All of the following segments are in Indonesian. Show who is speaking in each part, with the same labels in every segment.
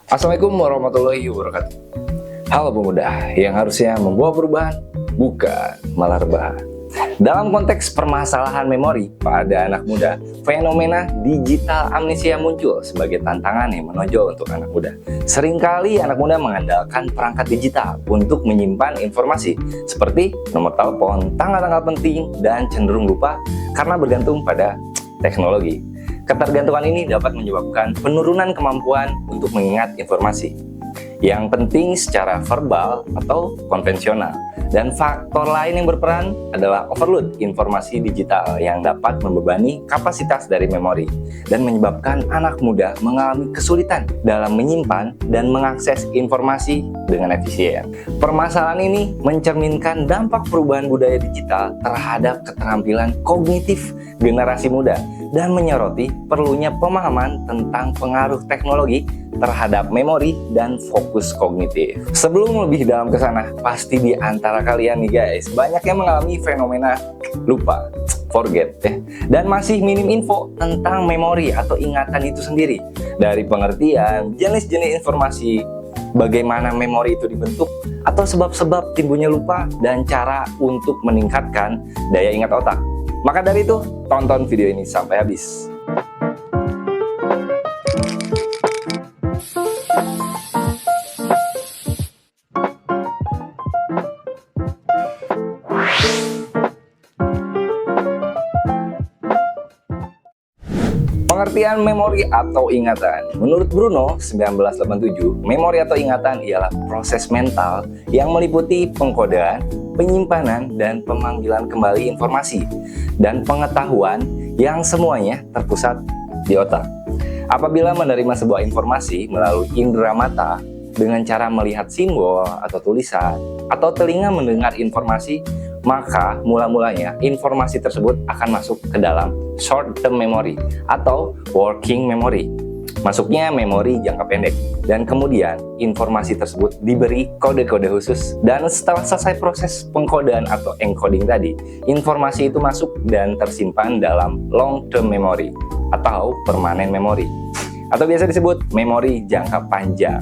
Speaker 1: Assalamualaikum warahmatullahi wabarakatuh. Halo pemuda yang harusnya membawa perubahan, bukan malah rebahan. Dalam konteks permasalahan memori pada anak muda, fenomena digital amnesia muncul sebagai tantangan yang menonjol untuk anak muda. Seringkali anak muda mengandalkan perangkat digital untuk menyimpan informasi seperti nomor telepon, tanggal-tanggal penting, dan cenderung lupa karena bergantung pada teknologi. Ketergantungan ini dapat menyebabkan penurunan kemampuan untuk mengingat informasi yang penting secara verbal atau konvensional. Dan faktor lain yang berperan adalah overload informasi digital yang dapat membebani kapasitas dari memori dan menyebabkan anak muda mengalami kesulitan dalam menyimpan dan mengakses informasi dengan efisien. Permasalahan ini mencerminkan dampak perubahan budaya digital terhadap keterampilan kognitif generasi muda dan menyoroti perlunya pemahaman tentang pengaruh teknologi terhadap memori dan fokus kognitif. Sebelum lebih dalam ke sana, pasti di antara kalian nih guys, banyak yang mengalami fenomena lupa, forget ya, dan masih minim info tentang memori atau ingatan itu sendiri. Dari pengertian, jenis-jenis informasi, bagaimana memori itu dibentuk, atau sebab-sebab timbulnya lupa, dan cara untuk meningkatkan daya ingat otak. Maka dari itu, tonton video ini sampai habis. Pengertian memori atau ingatan. Menurut Bruno 1987, memori atau ingatan ialah proses mental yang meliputi pengkodean, penyimpanan, dan pemanggilan kembali informasi dan pengetahuan yang semuanya terpusat di otak. Apabila menerima sebuah informasi melalui indera mata dengan cara melihat simbol atau tulisan, atau telinga mendengar informasi, maka mula-mulanya informasi tersebut akan masuk ke dalam short term memory atau working memory. Masuknya memori jangka pendek, dan kemudian informasi tersebut diberi kode-kode khusus, dan setelah selesai proses pengkodean atau encoding tadi, informasi itu masuk dan tersimpan dalam long term memory atau permanent memory, atau biasa disebut memori jangka panjang.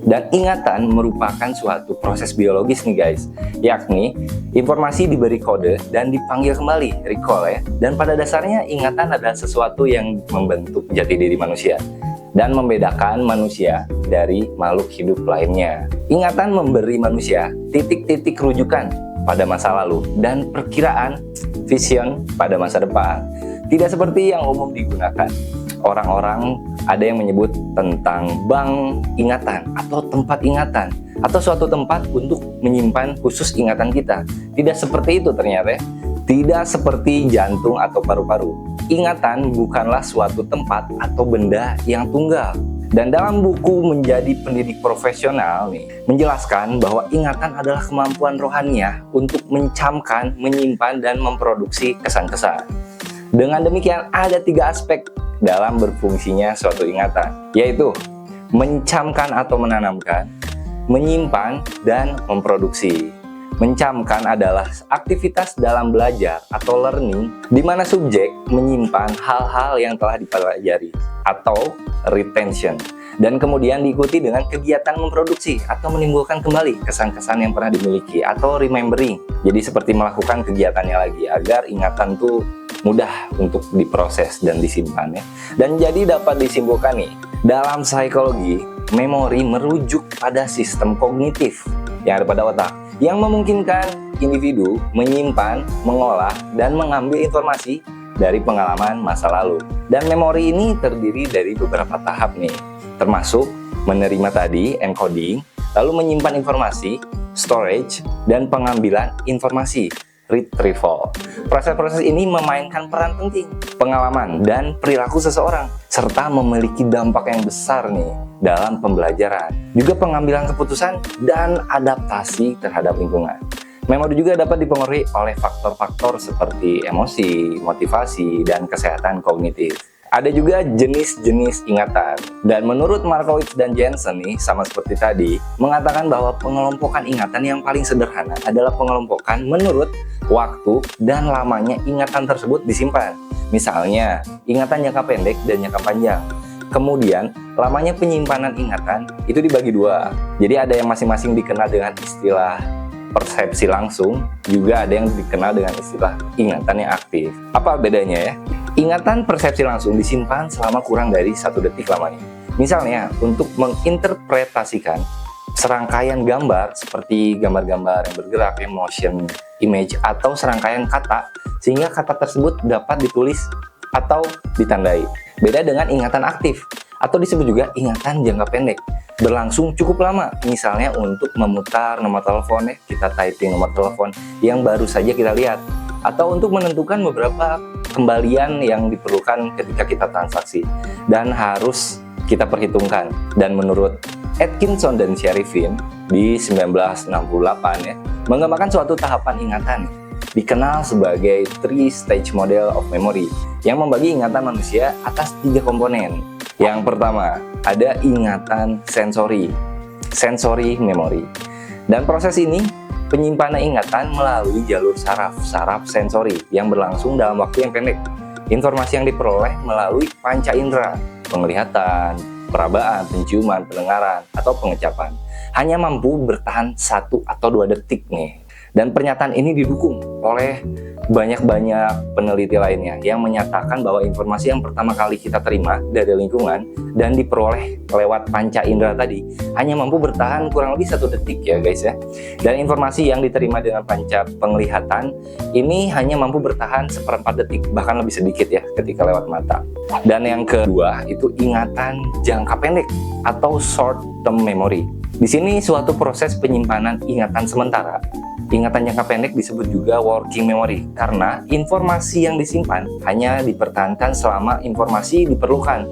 Speaker 1: Dan ingatan merupakan suatu proses biologis nih guys, yakni informasi diberi kode dan dipanggil kembali, recall ya. Dan pada dasarnya ingatan adalah sesuatu yang membentuk jati diri manusia dan membedakan manusia dari makhluk hidup lainnya. Ingatan memberi manusia titik-titik rujukan pada masa lalu dan perkiraan vision pada masa depan. Tidak seperti yang umum digunakan. Orang-orang ada yang menyebut tentang bank ingatan atau tempat ingatan atau suatu tempat untuk menyimpan khusus ingatan kita. Tidak seperti itu ternyata. Tidak seperti jantung atau paru-paru. Ingatan bukanlah suatu tempat atau benda yang tunggal. Dan dalam buku Menjadi Pendidik Profesional nih, menjelaskan bahwa ingatan adalah kemampuan rohaniah untuk mencamkan, menyimpan, dan memproduksi kesan-kesan. Dengan demikian ada 3 aspek dalam berfungsinya suatu ingatan, yaitu mencamkan atau menanamkan, menyimpan, dan memproduksi. Mencamkan adalah aktivitas dalam belajar atau learning di mana subjek menyimpan hal-hal yang telah dipelajari atau retention, dan kemudian diikuti dengan kegiatan memproduksi atau menimbulkan kembali kesan-kesan yang pernah dimiliki atau remembering. Jadi seperti melakukan kegiatannya lagi agar ingatan tuh mudah untuk diproses dan disimpan ya. Dan jadi dapat disimpulkan nih, dalam psikologi, memori merujuk pada sistem kognitif yang ada pada otak yang memungkinkan individu menyimpan, mengolah, dan mengambil informasi dari pengalaman masa lalu. Dan memori ini terdiri dari beberapa tahap nih, termasuk menerima tadi, encoding, lalu menyimpan informasi, storage, dan pengambilan informasi, retrieval. Proses-proses ini memainkan peran penting, pengalaman dan perilaku seseorang, serta memiliki dampak yang besar nih dalam pembelajaran, juga pengambilan keputusan dan adaptasi terhadap lingkungan. Memori juga dapat dipengaruhi oleh faktor-faktor seperti emosi, motivasi, dan kesehatan kognitif. Ada juga jenis-jenis ingatan. Dan menurut Markowitz dan Jensen nih, sama seperti tadi, mengatakan bahwa pengelompokan ingatan yang paling sederhana adalah pengelompokan menurut waktu dan lamanya ingatan tersebut disimpan. Misalnya, ingatan jangka pendek dan jangka panjang. Kemudian, lamanya penyimpanan ingatan itu dibagi dua. Jadi ada yang masing-masing dikenal dengan istilah persepsi langsung, juga ada yang dikenal dengan istilah ingatan yang aktif. Apa bedanya ya? Ingatan persepsi langsung disimpan selama kurang dari 1 detik lamanya. Misalnya, untuk menginterpretasikan serangkaian gambar seperti gambar-gambar yang bergerak, motion image, atau serangkaian kata, sehingga kata tersebut dapat ditulis atau ditandai. Beda dengan ingatan aktif, atau disebut juga ingatan jangka pendek, berlangsung cukup lama. Misalnya untuk memutar nomor telepon, kita typing nomor telepon yang baru saja kita lihat, atau untuk menentukan beberapa kembalian yang diperlukan ketika kita transaksi dan harus kita perhitungkan. Dan menurut Atkinson dan Sharifin di 1968 ya, menggambarkan suatu tahapan ingatan dikenal sebagai three stage model of memory yang membagi ingatan manusia atas 3 komponen. Yang pertama, ada ingatan sensory memory. Dan proses ini penyimpanan ingatan melalui jalur saraf sensori yang berlangsung dalam waktu yang pendek. Informasi yang diperoleh melalui panca indera, penglihatan, perabaan, penciuman, pendengaran, atau pengecapan, hanya mampu bertahan 1 atau 2 detik nih. Dan pernyataan ini didukung oleh banyak peneliti lainnya yang menyatakan bahwa informasi yang pertama kali kita terima dari lingkungan dan diperoleh lewat panca indera tadi hanya mampu bertahan kurang lebih 1 detik ya guys ya. Dan informasi yang diterima dengan panca penglihatan ini hanya mampu bertahan 1/4 detik, bahkan lebih sedikit ya ketika lewat mata. Dan yang kedua itu ingatan jangka pendek atau short term memory. Di sini suatu proses penyimpanan ingatan sementara. Ingatan jangka pendek disebut juga working memory karena informasi yang disimpan hanya dipertahankan selama informasi diperlukan.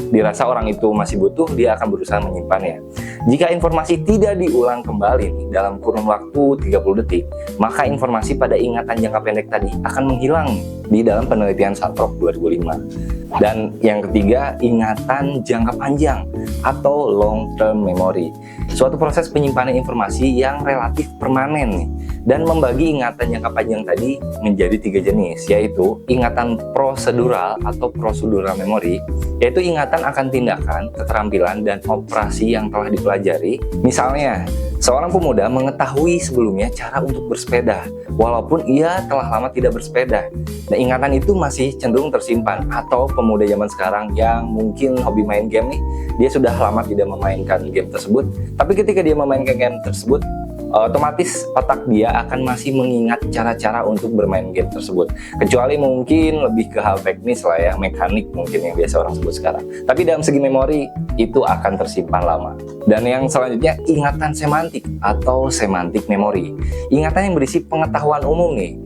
Speaker 1: Dirasa orang itu masih butuh, dia akan berusaha menyimpannya. Jika informasi tidak diulang kembali dalam kurun waktu 30 detik, maka informasi pada ingatan jangka pendek tadi akan menghilang di dalam penelitian Saltrop 2005. Dan yang ketiga, ingatan jangka panjang atau long term memory. Suatu proses penyimpanan informasi yang relatif permanen nih, dan membagi ingatan jangka panjang tadi menjadi 3 jenis, yaitu ingatan prosedural atau procedural memory, yaitu ingatan akan tindakan, keterampilan, dan operasi yang telah dipelajari. Misalnya, seorang pemuda mengetahui sebelumnya cara untuk bersepeda, walaupun ia telah lama tidak bersepeda. Nah, ingatan itu masih cenderung tersimpan. Atau pemuda zaman sekarang yang mungkin hobi main game nih, dia sudah lama tidak memainkan game tersebut, tapi ketika dia memainkan game tersebut, otomatis otak dia akan masih mengingat cara-cara untuk bermain game tersebut. Kecuali mungkin lebih ke hal teknis lah ya, mekanik mungkin yang biasa orang sebut sekarang. Tapi dalam segi memori, itu akan tersimpan lama. Dan yang selanjutnya, ingatan semantik atau semantic memory. Ingatan yang berisi pengetahuan umum nih,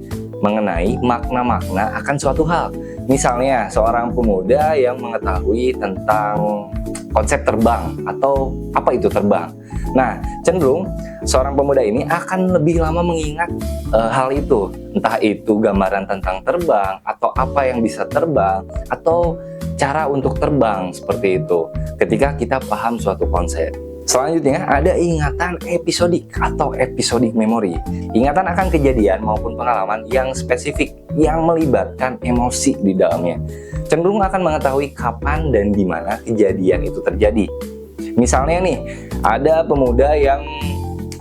Speaker 1: mengenai makna-makna akan suatu hal. Misalnya, seorang pemuda yang mengetahui tentang konsep terbang atau apa itu terbang. Nah, cenderung seorang pemuda ini akan lebih lama mengingat hal itu. Entah itu gambaran tentang terbang, atau apa yang bisa terbang, atau cara untuk terbang seperti itu ketika kita paham suatu konsep. Selanjutnya ada ingatan episodik atau episodic memory. Ingatan akan kejadian maupun pengalaman yang spesifik yang melibatkan emosi di dalamnya. Cenderung akan mengetahui kapan dan di mana kejadian itu terjadi. Misalnya nih, ada pemuda yang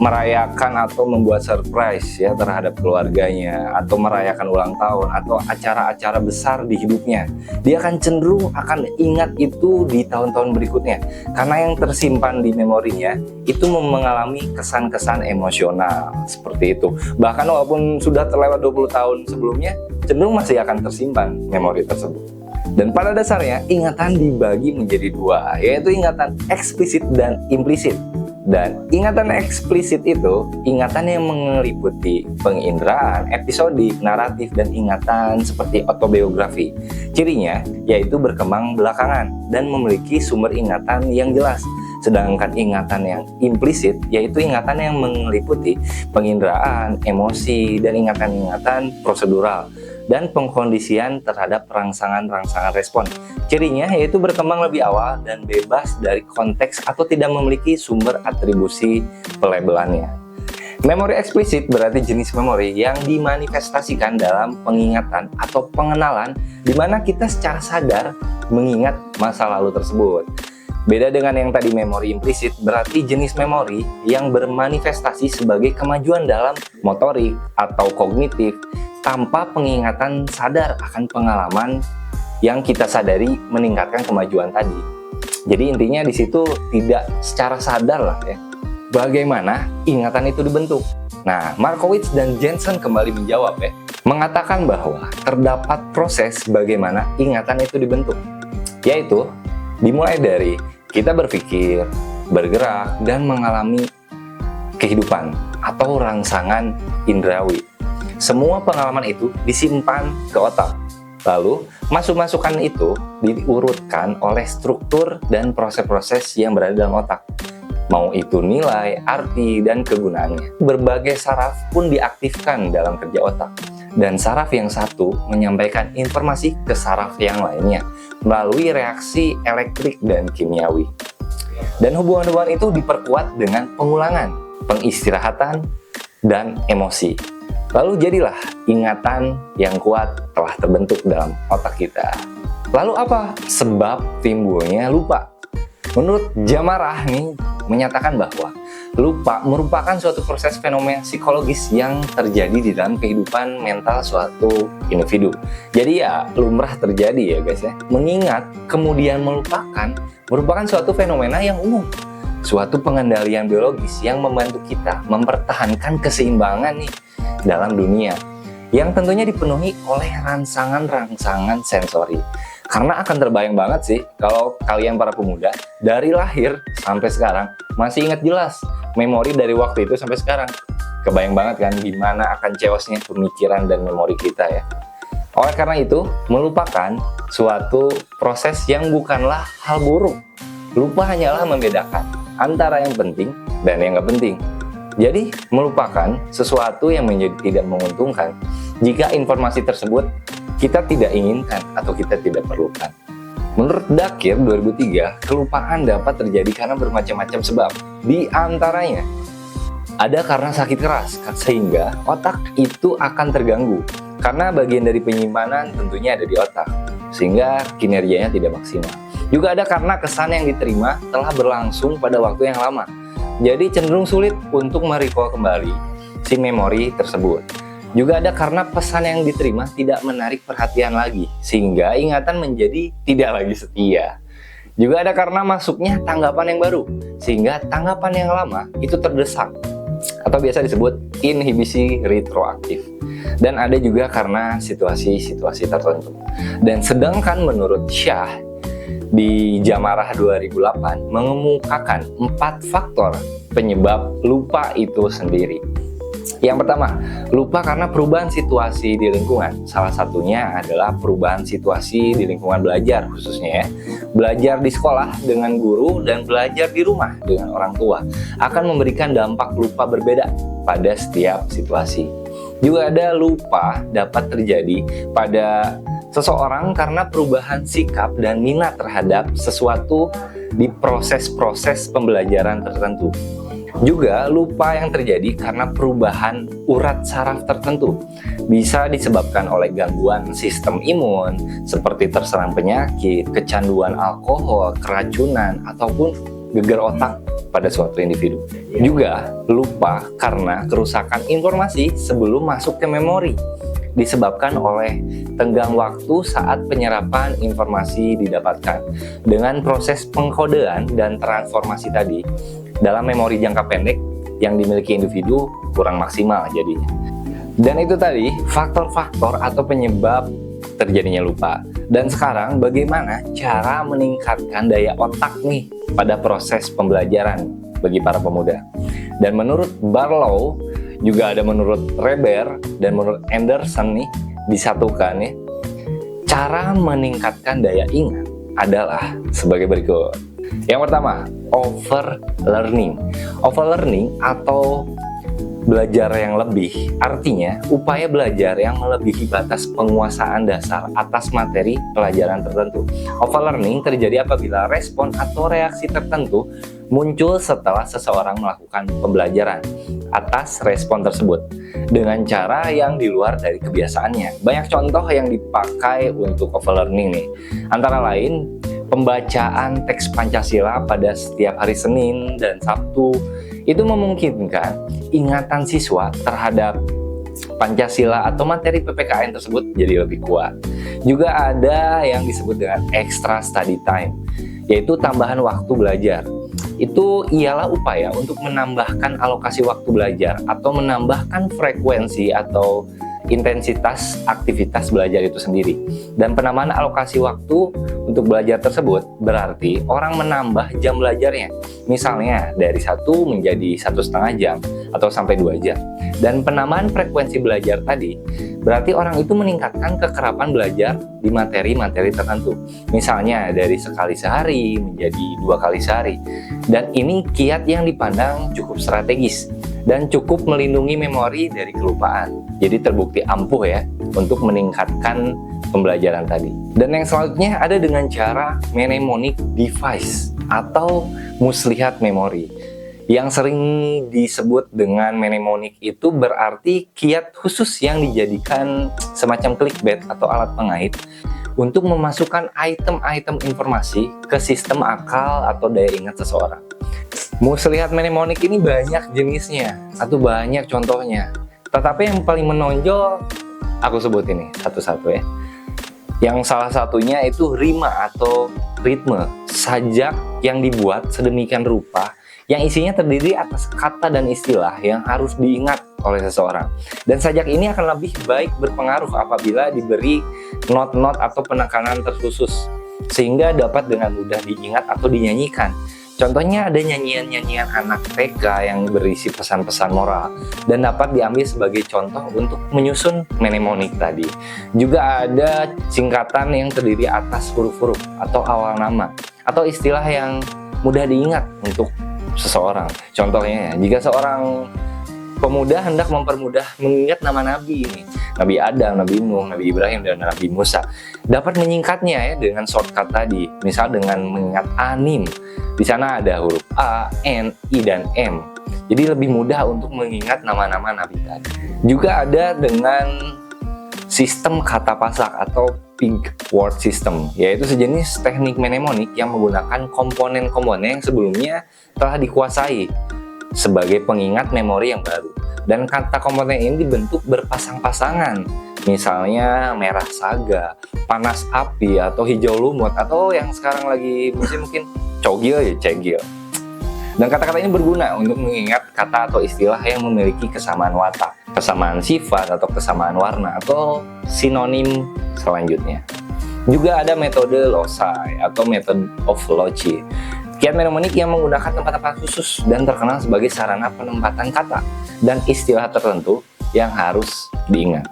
Speaker 1: merayakan atau membuat surprise ya terhadap keluarganya, atau merayakan ulang tahun atau acara-acara besar di hidupnya. Dia akan cenderung akan ingat itu di tahun-tahun berikutnya karena yang tersimpan di memorinya itu mengalami kesan-kesan emosional seperti itu. Bahkan walaupun sudah terlewat 20 tahun sebelumnya, cenderung masih akan tersimpan memori tersebut. Dan pada dasarnya ingatan dibagi menjadi 2, yaitu ingatan eksplisit dan implisit. Dan ingatan eksplisit itu ingatan yang meliputi penginderaan, episodik, naratif, dan ingatan seperti autobiografi. Cirinya yaitu berkembang belakangan dan memiliki sumber ingatan yang jelas. Sedangkan ingatan yang implisit yaitu ingatan yang meliputi penginderaan, emosi, dan ingatan-ingatan prosedural dan pengkondisian terhadap rangsangan-rangsangan respon. Cirinya yaitu berkembang lebih awal dan bebas dari konteks atau tidak memiliki sumber atribusi pelabelannya. Memori eksplisit berarti jenis memori yang dimanifestasikan dalam pengingatan atau pengenalan di mana kita secara sadar mengingat masa lalu tersebut. Beda dengan yang tadi memori implisit, berarti jenis memori yang bermanifestasi sebagai kemajuan dalam motorik atau kognitif tanpa pengingatan sadar akan pengalaman yang kita sadari meningkatkan kemajuan tadi. Jadi intinya di situ tidak secara sadar lah ya, bagaimana ingatan itu dibentuk. Nah, Markowitz dan Jensen kembali menjawab ya, mengatakan bahwa terdapat proses bagaimana ingatan itu dibentuk, yaitu dimulai dari kita berpikir, bergerak, dan mengalami kehidupan atau rangsangan indrawi. Semua pengalaman itu disimpan ke otak. Lalu, masukan itu diurutkan oleh struktur dan proses-proses yang berada dalam otak. Mau itu nilai, arti, dan kegunaannya. Berbagai saraf pun diaktifkan dalam kerja otak. Dan saraf yang satu menyampaikan informasi ke saraf yang lainnya melalui reaksi elektrik dan kimiawi. Dan hubungan-hubungan itu diperkuat dengan pengulangan, pengistirahatan, dan emosi. Lalu jadilah ingatan yang kuat telah terbentuk dalam otak kita. Lalu apa sebab timbulnya lupa? Menurut Jamarah nih menyatakan bahwa lupa merupakan suatu proses fenomena psikologis yang terjadi di dalam kehidupan mental suatu individu. Jadi ya lumrah terjadi ya guys ya. Mengingat kemudian melupakan merupakan suatu fenomena yang umum. Suatu pengendalian biologis yang membantu kita mempertahankan keseimbangan nih dalam dunia. Yang tentunya dipenuhi oleh rangsangan-rangsangan sensori. Karena akan terbayang banget sih kalau kalian para pemuda dari lahir sampai sekarang masih ingat jelas memori dari waktu itu sampai sekarang. Kebayang banget kan gimana akan chaosnya pemikiran dan memori kita ya. Oleh karena itu, melupakan suatu proses yang bukanlah hal buruk. Lupa hanyalah membedakan antara yang penting dan yang nggak penting. Jadi, melupakan sesuatu yang menjadi tidak menguntungkan jika informasi tersebut kita tidak inginkan atau kita tidak perlukan. Menurut Dakir 2003, kelupaan dapat terjadi karena bermacam-macam sebab. Di antaranya, ada karena sakit keras, sehingga otak itu akan terganggu. Karena bagian dari penyimpanan tentunya ada di otak, sehingga kinerjanya tidak maksimal. Juga ada karena kesan yang diterima telah berlangsung pada waktu yang lama. Jadi cenderung sulit untuk merecall kembali si memori tersebut. Juga ada karena pesan yang diterima tidak menarik perhatian lagi, sehingga ingatan menjadi tidak lagi setia. Juga ada karena masuknya tanggapan yang baru, sehingga tanggapan yang lama itu terdesak, atau biasa disebut inhibisi retroaktif. Dan ada juga karena situasi-situasi tertentu. Dan sedangkan menurut Shah, di Jamarah 2008 mengemukakan 4 faktor penyebab lupa itu sendiri. Yang pertama, lupa karena perubahan situasi di lingkungan. Salah satunya adalah perubahan situasi di lingkungan belajar khususnya ya. Belajar di sekolah dengan guru dan belajar di rumah dengan orang tua akan memberikan dampak lupa berbeda pada setiap situasi. Juga ada lupa dapat terjadi pada seseorang karena perubahan sikap dan minat terhadap sesuatu di proses-proses pembelajaran tertentu. Juga lupa yang terjadi karena perubahan urat saraf tertentu. Bisa disebabkan oleh gangguan sistem imun, seperti terserang penyakit, kecanduan alkohol, keracunan, ataupun gegar otak pada suatu individu. Juga lupa karena kerusakan informasi sebelum masuk ke memori, disebabkan oleh tenggang waktu saat penyerapan informasi didapatkan. Dengan proses pengkodean dan transformasi tadi, dalam memori jangka pendek yang dimiliki individu kurang maksimal jadinya. Dan itu tadi faktor-faktor atau penyebab terjadinya lupa. Dan sekarang bagaimana cara meningkatkan daya otak nih pada proses pembelajaran bagi para pemuda. Dan menurut Barlow, juga ada menurut Reber dan menurut Anderson nih disatukan ya. Cara meningkatkan daya ingat adalah sebagai berikut. Yang pertama, overlearning. Overlearning atau belajar yang lebih, artinya upaya belajar yang melebihi batas penguasaan dasar atas materi pelajaran tertentu. Overlearning terjadi apabila respon atau reaksi tertentu muncul setelah seseorang melakukan pembelajaran atas respon tersebut dengan cara yang di luar dari kebiasaannya. Banyak contoh yang dipakai untuk overlearning nih, antara lain pembacaan teks Pancasila pada setiap hari Senin dan Sabtu. Itu memungkinkan ingatan siswa terhadap Pancasila atau materi PPKN tersebut jadi lebih kuat. Juga ada yang disebut dengan extra study time, yaitu tambahan waktu belajar. Itu ialah upaya untuk menambahkan alokasi waktu belajar atau menambahkan frekuensi atau intensitas aktivitas belajar itu sendiri. Dan penambahan alokasi waktu untuk belajar tersebut berarti orang menambah jam belajarnya. Misalnya dari 1 menjadi 1,5 jam atau sampai 2 jam. Dan penambahan frekuensi belajar tadi berarti orang itu meningkatkan kekerapan belajar di materi-materi tertentu. Misalnya dari sekali sehari menjadi 2 kali sehari. Dan ini kiat yang dipandang cukup strategis dan cukup melindungi memori dari kelupaan. Jadi terbukti ampuh ya untuk meningkatkan pembelajaran tadi. Dan yang selanjutnya ada dengan cara mnemonic device atau muslihat memori. Yang sering disebut dengan mnemonic itu berarti kiat khusus yang dijadikan semacam clickbait atau alat pengait untuk memasukkan item-item informasi ke sistem akal atau daya ingat seseorang. Muslihat mnemonic ini banyak jenisnya atau banyak contohnya. Tetapi yang paling menonjol aku sebut ini satu-satu ya. Yang salah satunya itu rima atau ritme, sajak yang dibuat sedemikian rupa yang isinya terdiri atas kata dan istilah yang harus diingat oleh seseorang. Dan sajak ini akan lebih baik berpengaruh apabila diberi not-not atau penekanan terkhusus sehingga dapat dengan mudah diingat atau dinyanyikan. Contohnya ada nyanyian-nyanyian anak TK yang berisi pesan-pesan moral dan dapat diambil sebagai contoh untuk menyusun mnemonik tadi. Juga ada singkatan yang terdiri atas huruf-huruf atau awal nama atau istilah yang mudah diingat untuk seseorang. Contohnya, jika seorang pemuda hendak mempermudah mengingat nama nabi ini, Nabi Adam, Nabi Nuh, Nabi Ibrahim, dan Nabi Musa, dapat menyingkatnya ya dengan shortcut tadi. Misal dengan mengingat anim. Di sana ada huruf A, N, I, dan M. Jadi lebih mudah untuk mengingat nama-nama nabi tadi. Juga ada dengan sistem kata pasak atau Pig Word System, yaitu sejenis teknik mnemonik yang menggunakan komponen-komponen yang sebelumnya telah dikuasai sebagai pengingat memori yang baru. Dan kata komponen ini dibentuk berpasang-pasangan, misalnya merah saga, panas api, atau hijau lumut, atau yang sekarang lagi musim mungkin cogil ya cegil. Dan kata-kata ini berguna untuk mengingat kata atau istilah yang memiliki kesamaan watak, kesamaan sifat atau kesamaan warna, atau sinonim selanjutnya. Juga ada metode loci atau method of loci, kiat mnemonik yang menggunakan tempat-tempat khusus dan terkenal sebagai sarana penempatan kata dan istilah tertentu yang harus diingat.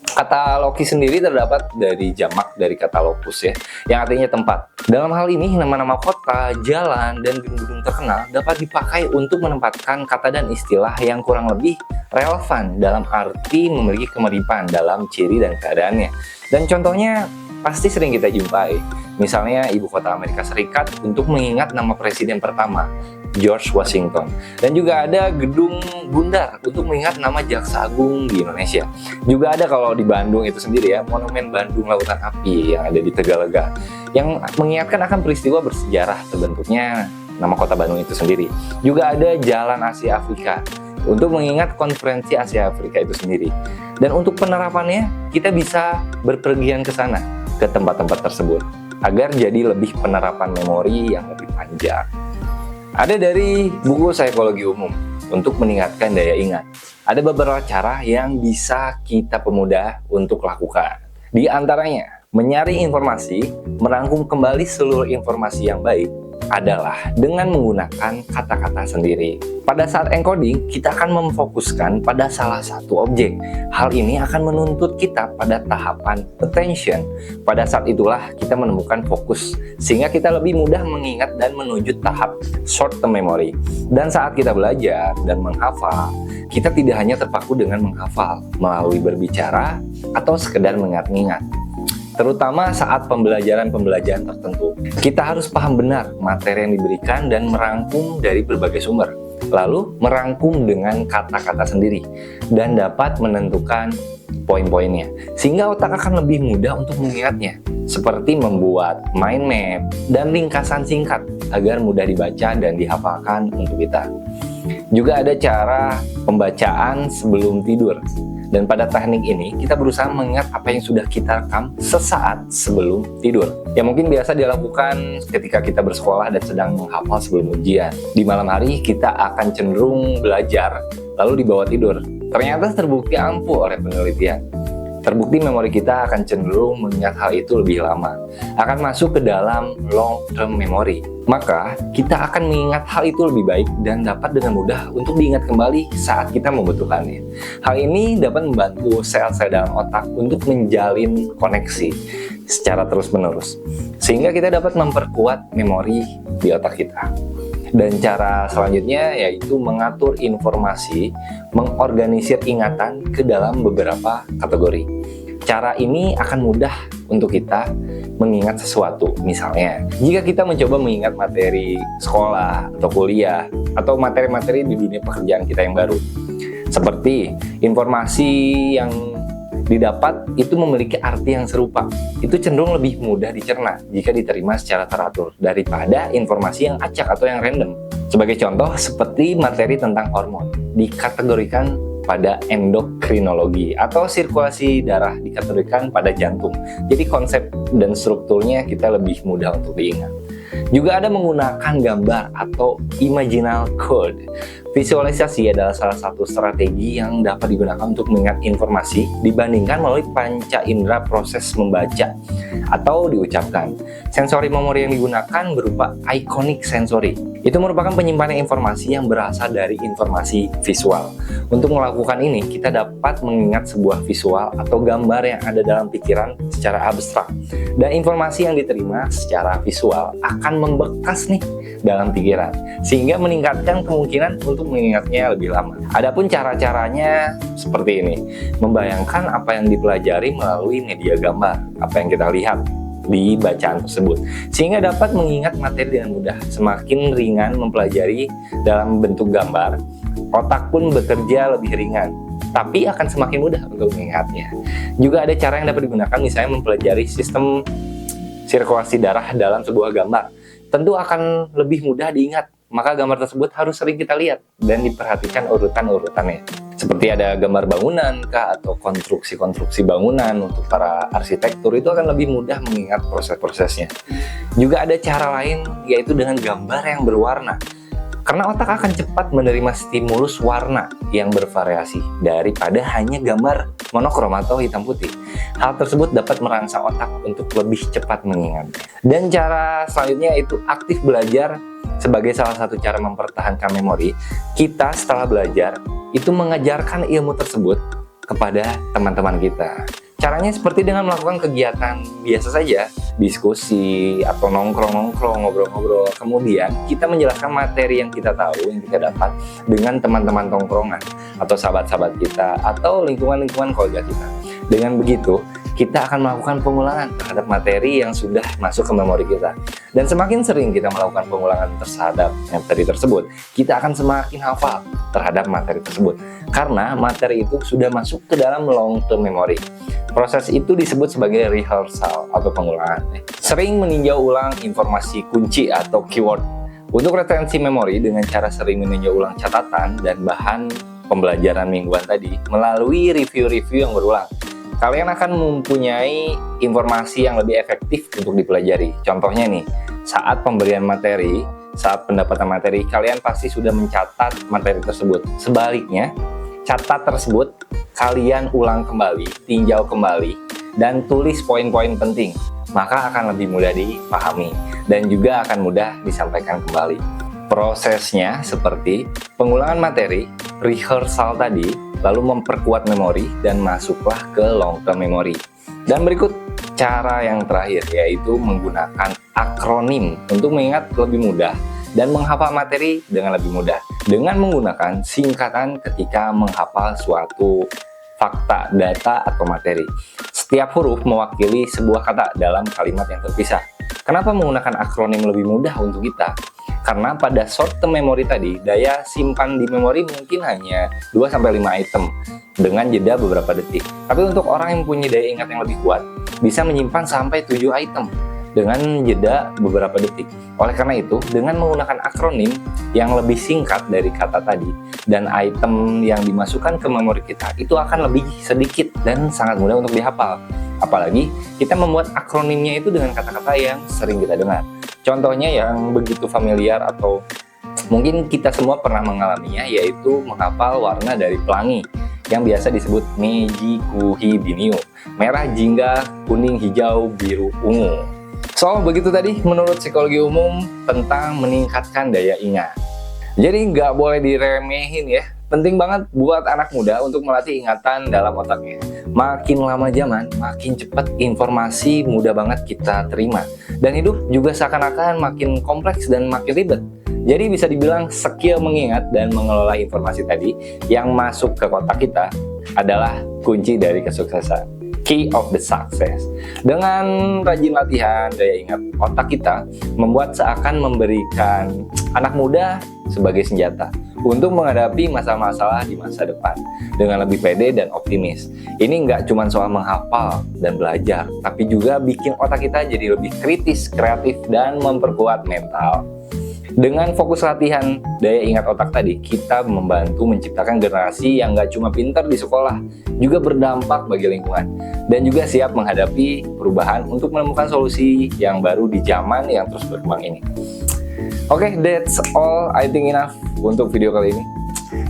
Speaker 1: Kata loci sendiri terdapat dari jamak dari kata locus ya, yang artinya tempat. Dalam hal ini, nama-nama kota, jalan, dan gedung-gedung terkenal dapat dipakai untuk menempatkan kata dan istilah yang kurang lebih relevan dalam arti memiliki kemiripan dalam ciri dan keadaannya. Dan contohnya pasti sering kita jumpai. Misalnya ibu kota Amerika Serikat untuk mengingat nama presiden pertama, George Washington. Dan juga ada gedung bundar untuk mengingat nama Jaksa Agung di Indonesia. Juga ada kalau di Bandung itu sendiri ya, Monumen Bandung Lautan Api yang ada di Tegalega, yang mengingatkan akan peristiwa bersejarah terbentuknya nama kota Bandung itu sendiri. Juga ada Jalan Asia Afrika untuk mengingat konferensi Asia Afrika itu sendiri. Dan untuk penerapannya, kita bisa berpergian ke sana, ke tempat-tempat tersebut, agar jadi lebih penerapan memori yang lebih panjang. Ada dari buku Psikologi Umum untuk meningkatkan daya ingat. Ada beberapa cara yang bisa kita pemuda untuk lakukan. Di antaranya, menyaring informasi, merangkum kembali seluruh informasi yang baik adalah dengan menggunakan kata-kata sendiri. Pada saat encoding, kita akan memfokuskan pada salah satu objek. Hal ini akan menuntut kita pada tahapan attention. Pada saat itulah kita menemukan fokus, sehingga kita lebih mudah mengingat dan menuju tahap short term memory. Dan saat kita belajar dan menghafal, kita tidak hanya terpaku dengan menghafal melalui berbicara atau sekedar mengingat-ingat. terutama saat pembelajaran-pembelajaran tertentu. Kita harus paham benar materi yang diberikan dan merangkum dari berbagai sumber, lalu merangkum dengan kata-kata sendiri, dan dapat menentukan poin-poinnya, sehingga otak akan lebih mudah untuk mengingatnya, seperti membuat mind map dan ringkasan singkat agar mudah dibaca dan dihafalkan untuk kita. Juga ada cara pembacaan sebelum tidur. Dan pada teknik ini, kita berusaha mengingat apa yang sudah kita rekam sesaat sebelum tidur. Yang mungkin biasa dilakukan ketika kita bersekolah dan sedang menghafal sebelum ujian. Di malam hari, kita akan cenderung belajar, lalu dibawa tidur. Ternyata terbukti ampuh oleh penelitian. Terbukti memori kita akan cenderung mengingat hal itu lebih lama, akan masuk ke dalam long term memory. Maka, kita akan mengingat hal itu lebih baik dan dapat dengan mudah untuk diingat kembali saat kita membutuhkannya. Hal ini dapat membantu sel-sel dalam otak untuk menjalin koneksi secara terus-menerus, sehingga kita dapat memperkuat memori di otak kita. Dan cara selanjutnya yaitu mengatur informasi, mengorganisir ingatan ke dalam beberapa kategori. Cara ini akan mudah untuk kita mengingat sesuatu. Misalnya, jika kita mencoba mengingat materi sekolah atau kuliah, atau materi-materi di dunia pekerjaan kita yang baru. Seperti informasi yang didapat itu memiliki arti yang serupa. Itu cenderung lebih mudah dicerna jika diterima secara teratur daripada informasi yang acak atau yang random. Sebagai contoh, seperti materi tentang hormon dikategorikan pada endokrinologi, atau sirkulasi darah dikategorikan pada jantung. Jadi konsep dan strukturnya kita lebih mudah untuk diingat. Juga ada menggunakan gambar atau imaginal code. Visualisasi adalah salah satu strategi yang dapat digunakan untuk mengingat informasi dibandingkan melalui panca indera proses membaca atau diucapkan. Sensori memori yang digunakan berupa iconic sensory. Itu merupakan penyimpanan informasi yang berasal dari informasi visual. Untuk melakukan ini, kita dapat mengingat sebuah visual atau gambar yang ada dalam pikiran secara abstrak. Dan informasi yang diterima secara visual akan membekas nih dalam pikiran, sehingga meningkatkan kemungkinan untuk mengingatnya lebih lama. Adapun cara-caranya seperti ini, membayangkan apa yang dipelajari melalui media gambar, apa yang kita lihat di bacaan tersebut, sehingga dapat mengingat materi dengan mudah. Semakin ringan mempelajari dalam bentuk gambar, otak pun bekerja lebih ringan, tapi akan semakin mudah untuk mengingatnya. Juga ada cara yang dapat digunakan, misalnya mempelajari sistem sirkulasi darah dalam sebuah gambar. Tentu akan lebih mudah diingat, maka gambar tersebut harus sering kita lihat dan diperhatikan urutan-urutannya. Seperti ada gambar bangunan kah, atau konstruksi-konstruksi bangunan untuk para arsitektur, itu akan lebih mudah mengingat proses-prosesnya. Juga ada cara lain, yaitu dengan gambar yang berwarna. Karena otak akan cepat menerima stimulus warna yang bervariasi daripada hanya gambar monokrom atau hitam putih. Hal tersebut dapat merangsang otak untuk lebih cepat mengingat. Dan cara selanjutnya itu aktif belajar sebagai salah satu cara mempertahankan memori. Kita setelah belajar itu mengajarkan ilmu tersebut kepada teman-teman kita. Caranya seperti dengan melakukan kegiatan biasa saja, diskusi atau nongkrong-nongkrong, ngobrol-ngobrol. Kemudian kita menjelaskan materi yang kita tahu, yang kita dapat dengan teman-teman tongkrongan atau sahabat-sahabat kita atau lingkungan-lingkungan keluarga kita. Dengan begitu, kita akan melakukan pengulangan terhadap materi yang sudah masuk ke memori kita. Dan semakin sering kita melakukan pengulangan terhadap materi tersebut, kita akan semakin hafal terhadap materi tersebut. Karena materi itu sudah masuk ke dalam long term memory. Proses itu disebut sebagai rehearsal atau pengulangan. Sering meninjau ulang informasi kunci atau keyword. Untuk retensi memori dengan cara sering meninjau ulang catatan dan bahan pembelajaran mingguan tadi melalui review-review yang berulang. Kalian akan mempunyai informasi yang lebih efektif untuk dipelajari. Contohnya nih, saat pemberian materi, saat pendapatan materi, kalian pasti sudah mencatat materi tersebut. Sebaliknya, catat tersebut, kalian ulang kembali, tinjau kembali, dan tulis poin-poin penting. Maka akan lebih mudah dipahami, dan juga akan mudah disampaikan kembali. Prosesnya seperti pengulangan materi, rehearsal tadi, lalu memperkuat memori, dan masuklah ke long term memory. Dan berikut cara yang terakhir, yaitu menggunakan akronim untuk mengingat lebih mudah dan menghafal materi dengan lebih mudah dengan menggunakan singkatan ketika menghafal suatu fakta, data, atau materi. Setiap huruf mewakili sebuah kata dalam kalimat yang terpisah. Kenapa menggunakan akronim lebih mudah untuk kita? Karena pada short term memory tadi, daya simpan di memori mungkin hanya 2-5 item dengan jeda beberapa detik. Tapi untuk orang yang punya daya ingat yang lebih kuat, bisa menyimpan sampai 7 item dengan jeda beberapa detik. Oleh karena itu, dengan menggunakan akronim yang lebih singkat dari kata tadi, dan item yang dimasukkan ke memori kita, itu akan lebih sedikit dan sangat mudah untuk dihafal. Apalagi, kita membuat akronimnya itu dengan kata-kata yang sering kita dengar. Contohnya yang begitu familiar atau mungkin kita semua pernah mengalaminya, yaitu menghafal warna dari pelangi yang biasa disebut meiji, kuhi, biniu, merah, jingga, kuning, hijau, biru, ungu. So, begitu tadi menurut psikologi umum tentang meningkatkan daya ingat. Jadi nggak boleh diremehin ya. Penting banget buat anak muda untuk melatih ingatan dalam otaknya. Makin lama zaman, makin cepat informasi mudah banget kita terima. Dan hidup juga seakan-akan makin kompleks dan makin ribet. Jadi bisa dibilang skill mengingat dan mengelola informasi tadi yang masuk ke otak kita adalah kunci dari kesuksesan. Key of the success. Dengan rajin latihan daya ingat otak kita, membuat seakan memberikan anak muda sebagai senjata untuk menghadapi masalah-masalah di masa depan dengan lebih pede dan optimis. Ini nggak cuma soal menghafal dan belajar, tapi juga bikin otak kita jadi lebih kritis, kreatif, dan memperkuat mental. Dengan fokus latihan daya ingat otak tadi, kita membantu menciptakan generasi yang nggak cuma pintar di sekolah, juga berdampak bagi lingkungan, dan juga siap menghadapi perubahan untuk menemukan solusi yang baru di zaman yang terus berkembang ini. Oke, that's all I think enough untuk video kali ini.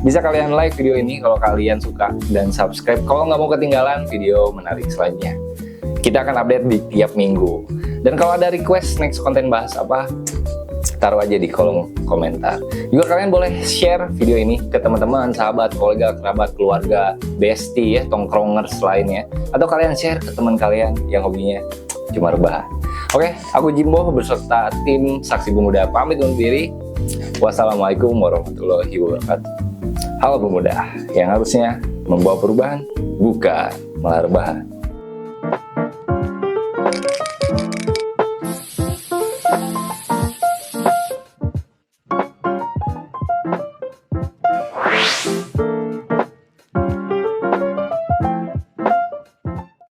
Speaker 1: Bisa kalian like video ini kalau kalian suka, dan subscribe kalau nggak mau ketinggalan video menarik selanjutnya. Kita akan update di tiap minggu. Dan kalau ada request next konten bahas apa, taruh aja di kolom komentar. Juga kalian boleh share video ini ke teman-teman, sahabat, kolega, kerabat, keluarga, bestie ya, tongkrongers lainnya. Atau kalian share ke teman kalian yang hobinya cuma rebahan. Oke, aku Jimbo beserta tim Saksi Pemuda pamit undur diri. Wassalamualaikum warahmatullahi wabarakatuh. Halo pemuda yang harusnya membawa perubahan, bukan malah rebahan.